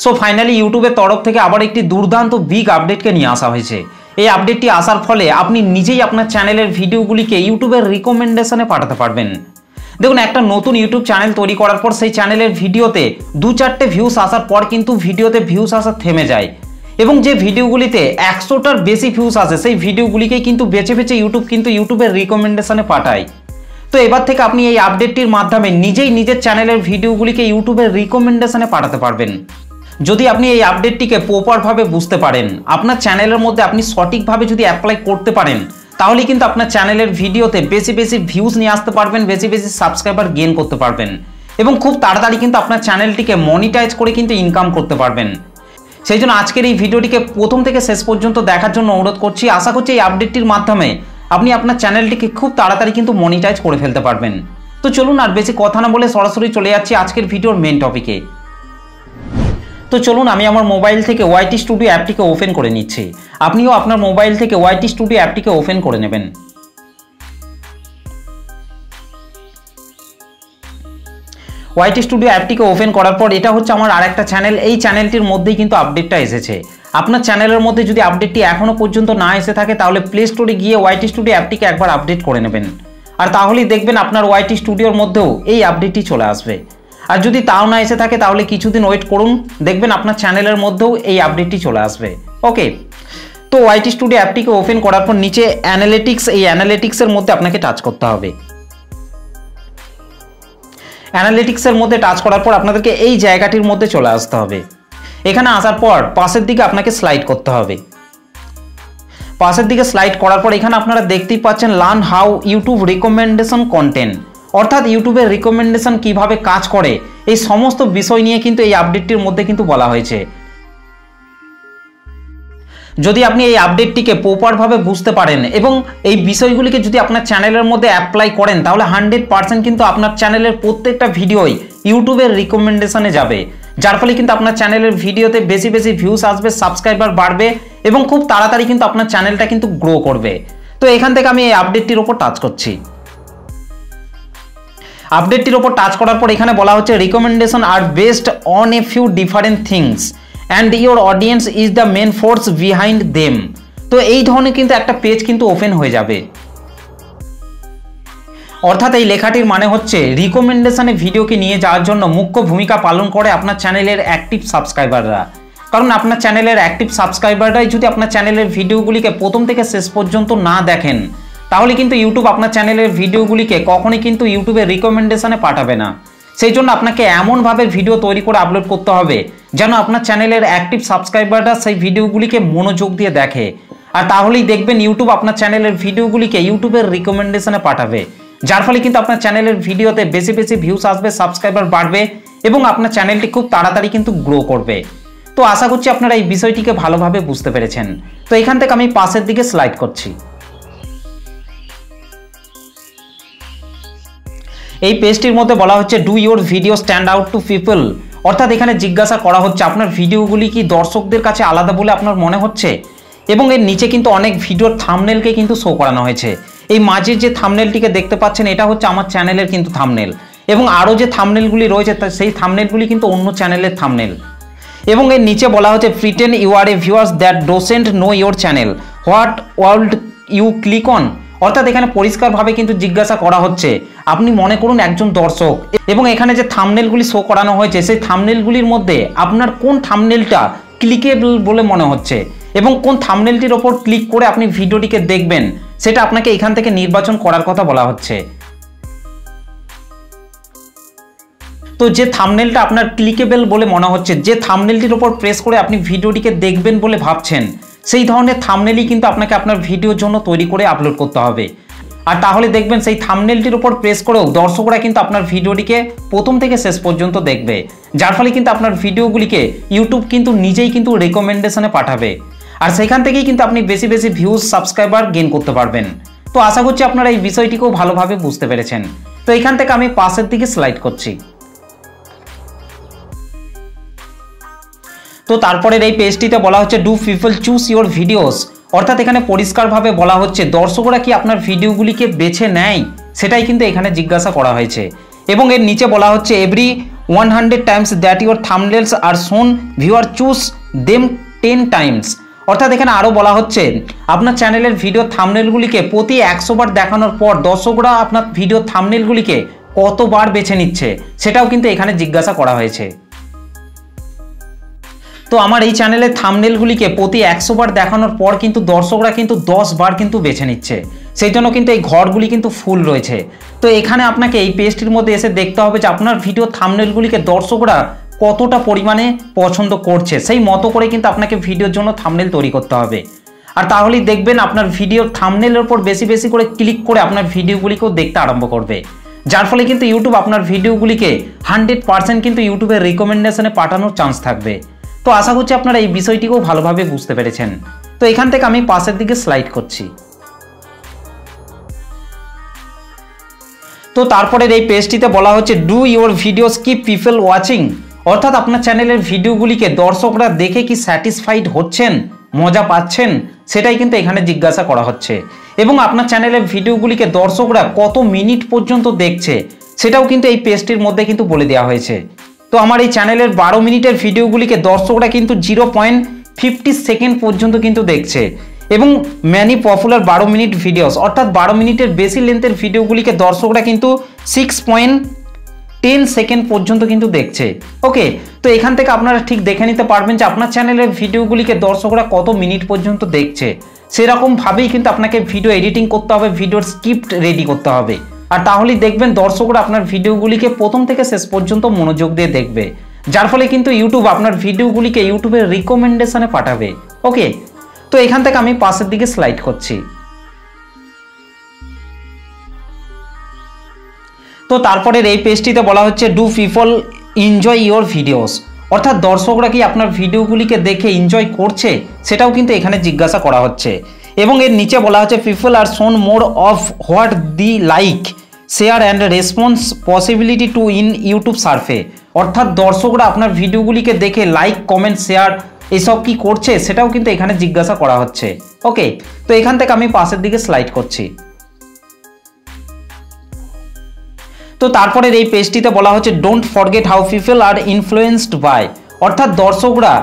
So finally ইউটিউবের তরফ থেকে আবার একটি দুর্দান্ত বিগ আপডেটকে নিয়ে আসা হয়েছে। এই আপডেটটি আসার ফলে আপনি নিজেই আপনার চ্যানেলের ভিডিওগুলিকে ইউটিউবের রিকমেন্ডেশনে পাঠাতে পারবেন। দেখুন, একটা নতুন ইউটিউব চ্যানেল তৈরি করার পর সেই চ্যানেলের ভিডিওতে 2-4টে ভিউস আসার পর কিন্তু ভিডিওতে ভিউস আসা থেমে যায় এবং যে ভিডিওগুলিতে 100টার বেশি ভিউস আসে সেই ভিডিওগুলিকেই কিন্তু বেছে বেছে ইউটিউব কিন্তু ইউটিউবের রিকমেন্ডেশনে পাঠায়। তো এবার থেকে আপনি এই আপডেটটির মাধ্যমে নিজেই নিজের চ্যানেলের ভিডিওগুলিকে ইউটিউবের রিকমেন্ডেশনে পাঠাতে পারবেন। যদি আপনি এই আপডেটটিকে প্রপারভাবে বুঝতে পারেন, আপনার চ্যানেলের মধ্যে আপনি সঠিকভাবে যদি অ্যাপ্লাই করতে পারেন, তাহলে কিন্তু আপনার চ্যানেলের ভিডিওতে বেশি বেশি ভিউজ নিয়ে আসতে পারবেন, বেশি বেশি সাবস্ক্রাইবার গেইন করতে পারবেন এবং খুব তাড়াতাড়ি কিন্তু আপনার চ্যানেলটিকে মনিটাইজ করে কিন্তু ইনকাম করতে পারবেন। সেই জন্য আজকের এই ভিডিওটিকে প্রথম থেকে শেষ পর্যন্ত দেখার জন্য অনুরোধ করছি। আশা করছি এই আপডেটটির মাধ্যমে আপনি আপনার চ্যানেলটিকে খুব তাড়াতাড়ি কিন্তু মনিটাইজ করে ফেলতে পারবেন। তো চলুন আর বেশি কথা না বলে সরাসরি চলে যাচ্ছি আজকের ভিডিওর মেন টপিকে। তো চলুন আমি আমার মোবাইল থেকে ওয়াইটি স্টুডিও অ্যাপটিকে ওপেন করে নিচ্ছি। আপনিও আপনার মোবাইল থেকে ওয়াইটি স্টুডিও অ্যাপটিকে ওপেন করে নেবেন। ওয়াইটি স্টুডিও অ্যাপটিকে ওপেন করার পর এটা হচ্ছে আমার আরেকটা চ্যানেল। এই চ্যানেলটির মধ্যেই কিন্তু আপডেটটা এসেছে। আপনার চ্যানেলের মধ্যে যদি আপডেটটি এখনও পর্যন্ত না এসে থাকে তাহলে প্লে স্টোরে গিয়ে ওয়াইটি স্টুডিও অ্যাপটিকে একবার আপডেট করে নেবেন, আর তাহলেই দেখবেন আপনার ওয়াইটি স্টুডিওর মধ্যেও এই আপডেটটি চলে আসবে। আর যদি তাও না এসে থাকে তাহলে কিছুদিন ওয়েট করুন, দেখবেন আপনার চ্যানেলের মধ্যেও এই আপডেটটি চলে আসবে। ওকে, তো ওয়াইটি স্টুডিও অ্যাপটিকে ওপেন করার পর নিচে অ্যানালিটিক্স, এই অ্যানালিটিক্সের মধ্যে আপনাকে টাচ করতে হবে। অ্যানালিটিক্সের মধ্যে টাচ করার পর আপনাদেরকে এই জায়গাটির মধ্যে চলে আসতে হবে। এখানে আসার পর পাশের দিকে আপনাকে স্লাইড করতে হবে। পাশের দিকে স্লাইড করার পর এখানে আপনারা দেখতেই পাচ্ছেন learn how YouTube recommendation content, অর্থাৎ ইউটিউবের রিকমেন্ডেশন কিভাবে কাজ করে এই সমস্ত বিষয় নিয়ে কিন্তু এই আপডেটটির মধ্যে কিন্তু বলা হয়েছে। যদি আপনি এই আপডেটটিকে প্রপারভাবে বুঝতে পারেন এবং এই বিষয়গুলিকে যদি আপনার চ্যানেলের মধ্যে অ্যাপ্লাই করেন তাহলে 100% কিন্তু আপনার চ্যানেলের প্রত্যেকটা ভিডিওই ইউটিউবের রিকমেন্ডেশনে যাবে, যার ফলে কিন্তু আপনার চ্যানেলের ভিডিওতে বেশি বেশি ভিউস আসবে, সাবস্ক্রাইবার বাড়বে এবং খুব তাড়াতাড়ি কিন্তু আপনার চ্যানেলটা কিন্তু গ্রো করবে। তো এখান থেকে আমি এই আপডেটটির ওপর টাচ করছি। আপডেটটির ওপর টাচ করার পর এখানে বলা হচ্ছে recommendation are based on a few different things and your audience is the main force behind them. তো এই ধরনের কিন্তু একটা পেজ কিন্তু ওপেন হয়ে যাবে। অর্থাৎ এই লেখাটির মানে হচ্ছে রিকমেন্ডেশনে ভিডিওকে নিয়ে যাওয়ার জন্য মুখ্য ভূমিকা পালন করে আপনার চ্যানেলের অ্যাক্টিভ সাবস্ক্রাইবাররা। কারণ আপনার চ্যানেলের অ্যাক্টিভ সাবস্ক্রাইবাররাই যদি আপনার চ্যানেলের ভিডিওগুলিকে প্রথম থেকে শেষ পর্যন্ত না দেখেন তাহলে কিন্তু ইউটিউব আপনার চ্যানেলের ভিডিওগুলিকে কখনোই কিন্তু ইউটিউবের রিকমেন্ডেশনে পাঠাবে না। সেই জন্য আপনাকে এমনভাবে ভিডিও তৈরি করে আপলোড করতে হবে যেন আপনার চ্যানেলের অ্যাক্টিভ সাবস্ক্রাইবাররা সেই ভিডিওগুলিকে মনোযোগ দিয়ে দেখে, আর তাহলেই দেখবেন ইউটিউব আপনার চ্যানেলের ভিডিওগুলিকে ইউটিউবের রিকমেন্ডেশনে পাঠাবে, যার ফলে কিন্তু আপনার চ্যানেলের ভিডিওতে বেশি বেশি ভিউস আসবে, সাবস্ক্রাইবার বাড়বে এবং আপনার চ্যানেলটি খুব তাড়াতাড়ি কিন্তু গ্রো করবে। তো আশা করছি আপনারা এই বিষয়টিকে ভালোভাবে বুঝতে পেরেছেন। তো এখান থেকে আমি পাশের দিকে স্লাইড করছি। এই পেজটির মধ্যে বলা হচ্ছে do your video stand out to people, অর্থাৎ এখানে জিজ্ঞাসা করা হচ্ছে আপনার ভিডিওগুলি কি দর্শকদের কাছে আলাদা বলে আপনার মনে হচ্ছে, এবং এর নিচে কিন্তু অনেক ভিডিওর থাম্বনেলকে কিন্তু শো করানো হয়েছে। এই মাঝের যে থাম্বনেলটিকে দেখতে পাচ্ছেন এটা হচ্ছে আমার চ্যানেলের কিন্তু থাম্বনেল, এবং আরও যে থাম্বনেলগুলি রয়েছে সেই থাম্বনেলগুলি কিন্তু অন্য চ্যানেলের থাম্বনেল। এবং এর নিচে বলা হচ্ছে pretend you are a viewers that don't know your channel, what would you click on, অর্থাৎ এখানে পরিষ্কারভাবে কিন্তু জিজ্ঞাসা করা হচ্ছে আপনি মনে করুন একজন দর্শক এবং এখানে যে থাম্বনেলগুলি শো করানো হয়েছে সেই থাম্বনেলগুলির মধ্যে আপনার কোন থাম্বনেলটা ক্লিকেবল বলে মনে হচ্ছে এবং কোন থাম্বনেলটির ওপর ক্লিক করে আপনি ভিডিওটিকে দেখবেন সেটা আপনাকে এখান থেকে নির্বাচন করার কথা বলা হচ্ছে। তো যে থাম্বনেলটা আপনার ক্লিকেবল বলে মনে হচ্ছে, যে থাম্বনেলটির ওপর প্রেস করে আপনি ভিডিওটিকে দেখবেন বলে ভাবছেন, সেই ধরনের থাম্বনেলই কিন্তু আপনাকে আপনার ভিডিওর জন্য তৈরি করে আপলোড করতে হবে। আর তাহলে দেখবেন সেই থাম্বনেলটির উপর প্রেস করেও দর্শকরা কিন্তু আপনার ভিডিওটিকে প্রথম থেকে শেষ পর্যন্ত দেখবে, যার ফলে কিন্তু আপনার ভিডিওগুলিকে ইউটিউব কিন্তু নিজেই কিন্তু রেকমেন্ডেশনে পাঠাবে, আর সেখান থেকেই কিন্তু আপনি বেশি বেশি ভিউজ, সাবস্ক্রাইবার গেইন করতে পারবেন। তো আশা করছি আপনারা এই বিষয়টিকেও ভালোভাবে বুঝতে পেরেছেন। তো এখান থেকে আমি পাশের দিকে স্লাইড করছি। তো তারপরের এই পেজটিতে বলা হচ্ছে do people choose your videos, অর্থাৎ এখানে পরিষ্কারভাবে বলা হচ্ছে দর্শকরা কি আপনার ভিডিওগুলিকে বেছে নেয় সেটাই কিন্তু এখানে জিজ্ঞাসা করা হয়েছে। এবং এর নিচে বলা হচ্ছে every 100 times that your thumbnails are shown, viewer choose them 10 times। অর্থাৎ এখানে আরও বলা হচ্ছে আপনার চ্যানেলের ভিডিও থাম্বনেলগুলিকে প্রতি 100 বার দেখানোর পর দর্শকরা আপনার ভিডিও থাম্বনেলগুলিকে কতবার বেছে নিচ্ছে সেটাও কিন্তু এখানে জিজ্ঞাসা করা হয়েছে। তো আমার এই চ্যানেলের থাম্বনেলগুলিকে প্রতি 100 বার দেখানোর পর কিন্তু দর্শকরা কিন্তু 10 বার কিন্তু বেছে নিচ্ছে, সেই জন্য কিন্তু এই ঘরগুলি কিন্তু ফুল রয়েছে। তো এখানে আপনাকে এই পেজটির মধ্যে এসে দেখতে হবে যে আপনার ভিডিও থাম্বনেলগুলিকে দর্শকরা কতটা পরিমাণে পছন্দ করছে, সেই মতো করে কিন্তু আপনাকে ভিডিওর জন্য থাম্বনেল তৈরি করতে হবে। আর তাহলেই দেখবেন আপনার ভিডিওর থাম্বনেলের উপর বেশি বেশি করে ক্লিক করে আপনার ভিডিওগুলিকেও দেখতে আরম্ভ করবে, যার ফলে কিন্তু ইউটিউব আপনার ভিডিওগুলিকে 100% কিন্তু ইউটিউবের রিকমেন্ডেশনে পাঠানোর চান্স থাকবে। তো আশা করছি আপনারা এই বিষয়টিকেও ভালোভাবে বুঝতে পেরেছেন। তো এখান থেকে আমি পাশের দিকে স্লাইড করছি। তো তারপরে এই পেজটিতে বলা হচ্ছে do your videos keep people watching, অর্থাৎ আপনার চ্যানেলের ভিডিওগুলিকে দর্শকরা দেখে কি স্যাটিসফাইড হচ্ছেন, মজা পাচ্ছেন, সেটাই কিন্তু এখানে জিজ্ঞাসা করা হচ্ছে। এবং আপনার চ্যানেলের ভিডিওগুলিকে দর্শকরা কত মিনিট পর্যন্ত দেখছে সেটাও কিন্তু এই পেজটির মধ্যে কিন্তু বলে দেওয়া হয়েছে। তো আমার এই চ্যানেলের 12 মিনিটের ভিডিওগুলিকে দর্শকরা কিন্তু 0.50 সেকেন্ড পর্যন্ত কিন্তু দেখছে, এবং ম্যানি পপুলার 12 মিনিট ভিডিওস অর্থাৎ 12 মিনিটের বেশি লেন্থের ভিডিওগুলিকে দর্শকরা কিন্তু 6.10 সেকেন্ড পর্যন্ত কিন্তু দেখছে। ওকে, তো এখান থেকে আপনারা ঠিক দেখে নিতে পারবেন যে আপনার চ্যানেলের ভিডিওগুলিকে দর্শকরা কত মিনিট পর্যন্ত দেখছে, সেরকমভাবেই কিন্তু আপনাকে ভিডিও এডিটিং করতে হবে, ভিডিওর স্ক্রিপ্ট রেডি করতে হবে। আর তাহলেই দেখবেন দর্শকরা আপনার ভিডিওগুলিকে প্রথম থেকে শেষ পর্যন্ত মনোযোগ দিয়ে দেখবে, যার ফলে কিন্তু ইউটিউব আপনার ভিডিওগুলিকে ইউটিউবের রিকমেন্ডেশনে পাঠাবে। ওকে, তো এখান থেকে আমি পাশের দিকে স্লাইড করছি। তো তারপরের এই পেজটিতে বলা হচ্ছে do people enjoy your videos, অর্থাৎ দর্শকরা কি আপনার ভিডিওগুলিকে দেখে এনজয় করছে সেটাও কিন্তু এখানে জিজ্ঞাসা করা হচ্ছে। এবং এর নিচে বলা হচ্ছে পিপল আর শোন more of what the like share and response possibility to in YouTube survey, অর্থাৎ দর্শকরা আপনার ভিডিওগুলিকে দেখে লাইক, কমেন্ট, শেয়ার এসব কি করছে সেটাও কিন্তু এখানে জিজ্ঞাসা করা হচ্ছে। ওকে, তো এখান থেকে আমি পাশের দিকে স্লাইড করছি। তো তারপরে এই পেজটিতে বলা হচ্ছে don't forget how people are influenced by, অর্থাৎ দর্শকরা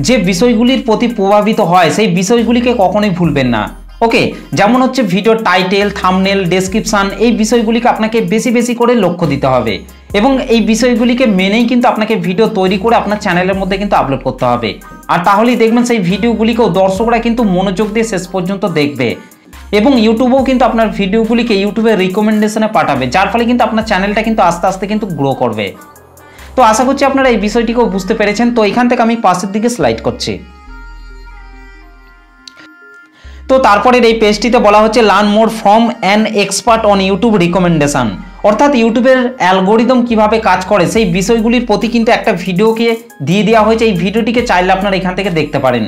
যে বিষয়গুলির প্রতি প্রভাবিত হয় সেই বিষয়গুলিকে কখনোই ভুলবেন না। ওকে, যেমন হচ্ছে ভিডিও টাইটেল, থাম্বনেল, ডেসক্রিপশন, এই বিষয়গুলিকে আপনাকে বেশি বেশি করে লক্ষ্য দিতে হবে, এবং এই বিষয়গুলিকে মেনেই কিন্তু আপনাকে ভিডিও তৈরি করে আপনার চ্যানেলের মধ্যে কিন্তু আপলোড করতে হবে। আর তাহলেই দেখবেন সেই ভিডিওগুলিকেও দর্শকরা কিন্তু মনোযোগ দিয়ে শেষ পর্যন্ত দেখবে, এবং ইউটিউবেও কিন্তু আপনার ভিডিওগুলিকে ইউটিউবের রিকমেন্ডেশনে পাঠাবে, যার ফলে কিন্তু আপনার চ্যানেলটা কিন্তু আস্তে আস্তে কিন্তু গ্রো করবে। তো আশা করছি আপনারা এই বিষয়টিকেও বুঝতে পেরেছেন। তো এখান থেকে আমি পাশের দিকে স্লাইড করছি। তো তারপরের এই পেজটিতে বলা হচ্ছে learn more from an expert on YouTube recommendation, অর্থাৎ ইউটিউবের অ্যালগোরিদম কিভাবে কাজ করে সেই বিষয়গুলির প্রতি কিন্তু একটা ভিডিওকে দিয়ে দেওয়া হয়েছে। এই ভিডিওটিকে চাইলে আপনারা এখান থেকে দেখতে পারেন,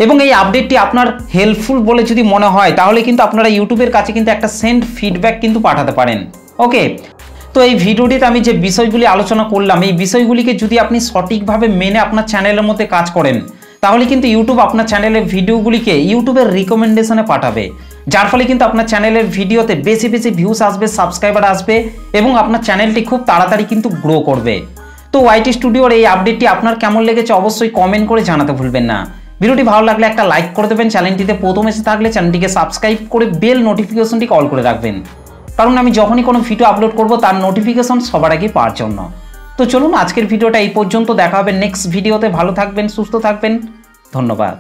এবং এই আপডেটটি আপনার হেল্পফুল বলে যদি মনে হয় তাহলে কিন্তু আপনারা ইউটিউবের কাছে কিন্তু একটা সেন্ড ফিডব্যাক কিন্তু পাঠাতে পারেন। ওকে, তো এই ভিডিওটিতে আমি যে বিষয়গুলি আলোচনা করলাম এই বিষয়গুলিকে যদি আপনি সঠিকভাবে মেনে আপনার চ্যানেলের মধ্যে কাজ করেন তাহলে কিন্তু ইউটিউব আপনার চ্যানেলের ভিডিওগুলিকে ইউটিউবের রিকমেন্ডেশনে পাঠাবে, যার ফলে কিন্তু আপনার চ্যানেলের ভিডিওতে বেশি বেশি ভিউস আসবে, সাবস্ক্রাইবার আসবে, এবং আপনার চ্যানেলটি খুব তাড়াতাড়ি কিন্তু গ্রো করবে। তো ওয়াইটি স্টুডিওর এই আপডেটটি আপনার কেমন লেগেছে অবশ্যই কমেন্ট করে জানাতে ভুলবেন না। ভিডিওটি ভালো লাগলে একটা লাইক করে দেবেন, চ্যানেলটিতে প্রথম এসে থাকলে চ্যানেলটিকে সাবস্ক্রাইব করে বেল নোটিফিকেশনটি অল করে রাখবেন, কারণ আমি যখনই কোনো ভিডিও আপলোড করব তার নোটিফিকেশন সবার আগে পাওয়ার জন্য। তো চলুন আজকের ভিডিওটা এই পর্যন্ত, দেখা হবে নেক্সট ভিডিওতে। ভালো থাকবেন, সুস্থ থাকবেন, ধন্যবাদ।